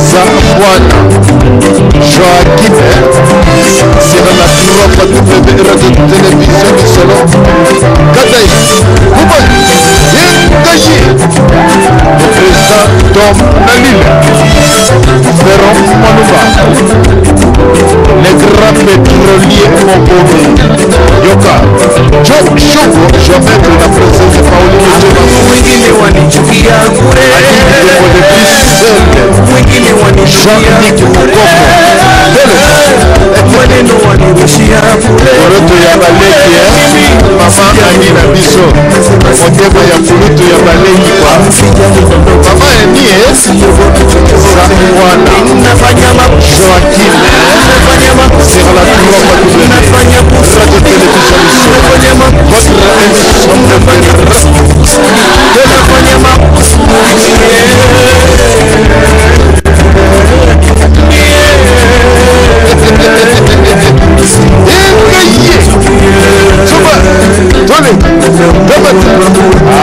Zambwana Joachim c'est dans la propre radio télévision du salon Kataï Kouman Yengaye le président Tom Nalil Ferron Manouba les grands pétroliers Mokome Yoka Joe Chogo Jomet la présence de Pauline Jean-Nic Mokoko Moroto ya baleki Mama Ani na biso Motebo ya fulutu ya baleki kwa Mama Ani Zambwana Joachim sur la propre radio télévision votre émission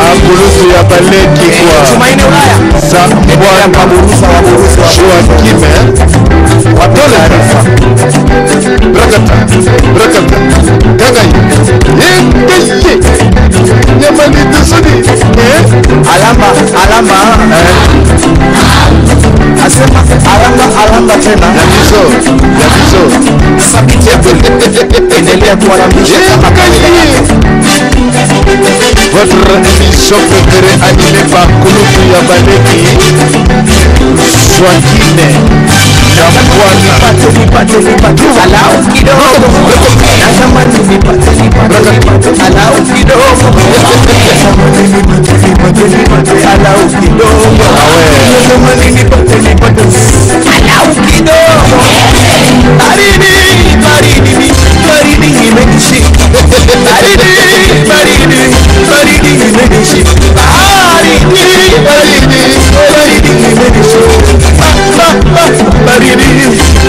Kulutu ya baleki kwa Zambwana Joachim Brakata Gagai Nyamani Tusuni Alamba Asema Alamba tena Yabizo endelea kuwarambisha votre émission préférée animée par Kulutu ya baleki Joachim Jambwana Alau kidogo natamani nipate Alau kidogo Alau kidogo natamani nipate Alau kidogo baridi imenishi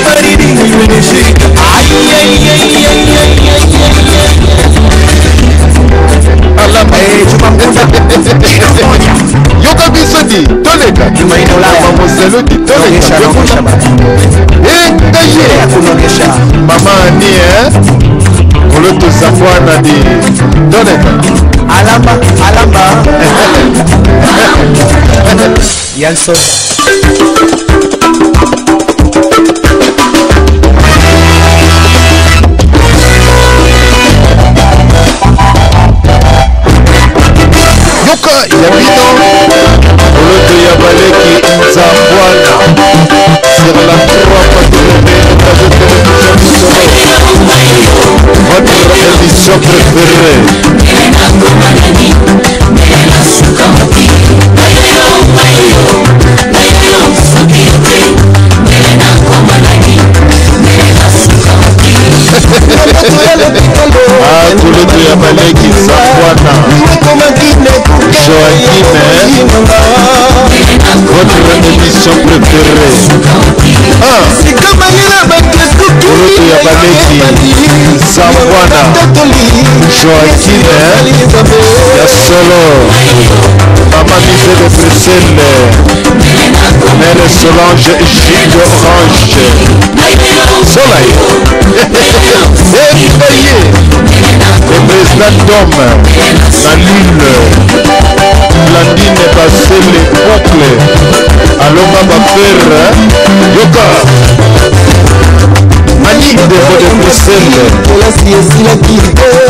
baridi imenishi Yoka bisodi toleka Mama Ani Kulutu Zambwana di toleka Alamba Yanso Yoka Yabino Kulutu ya baleki Zambwana sur la propre radio télévision votre émission préférée Kulutu ya baleki Zambwana Joachim votre émission préférée Kulutu ya baleki Zambwana Joachim ya solo Mama Mise de Bruxelles Mère Solange Gilles Orange Soleil le président d'homme la lune Blandine Basile Boucle Aloma Bafere Yoka Mani de Bruxelles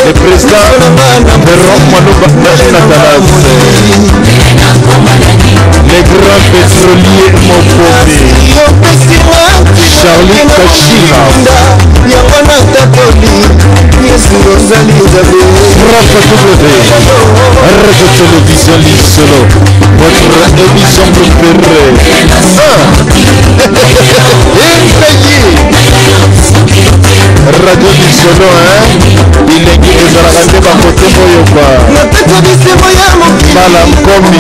le président de Rome Natalas les grands pétroliers Mokome Charlie Kachila Propre W Radio Télévision Lissolo votre émission préférée Radio Lissolo bilengi ezalaka nde bakote oyo kwa Malam Komi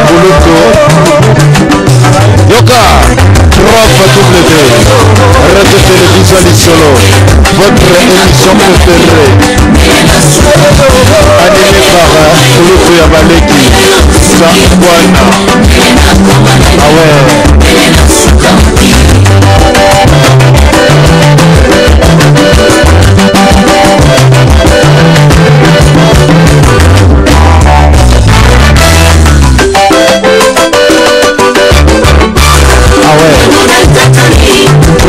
Kulutu Yoka Radio Télévision Lisolo, votre émission préférée, animée par Kulutu Yabaleki, Sangwana. Ah ouais.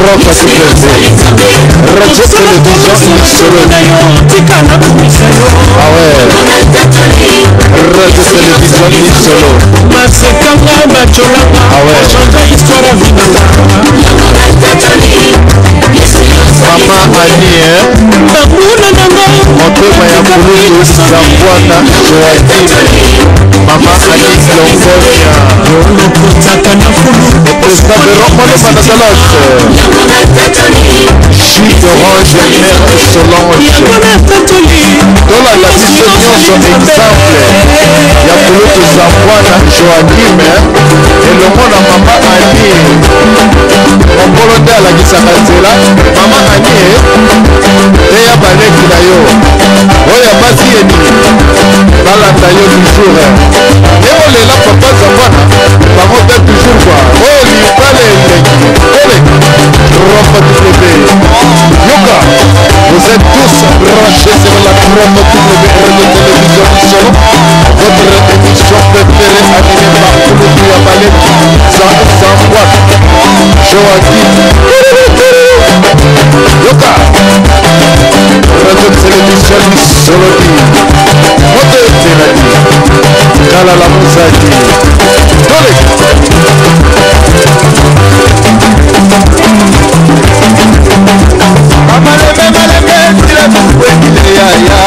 Radio Télévision Lisolo. Ah ouais. Radio Télévision Lisolo. Ah ouais. Mama Ani, Motema ya Kulutu Sangwana Joaquim. Mama Ani Longonia. Le président de Romano Manazaloche. Jus d'orange, mère Solange. Dans la distribution son exemple. Ya Kulutu Sangwana Joaquim. Et le monde à Mama Ani. On volontaire la Gisakazela. Mama Ani. Eya baleki na yo. Oya basi eni. Balanda yo toujours. Et on est là papa Sangwana. Par contre toujours quoi. Oh li pale eleki. Ole. Ropa W. Yoka. Vous êtes tous branchés sur la Ropa W Radio Télévision Lisolo. Votre émission préférée animée par Kulutu Yabaleki. Sangwana. Joaquim. Yoka. Radio Télévision Lisolo. Moto Telaki. Kala la Muzaki. Dole. Amaleme maleme kila tuwe kile ya ya.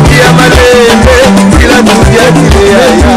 Kia maleme kila tuwe kile ya ya.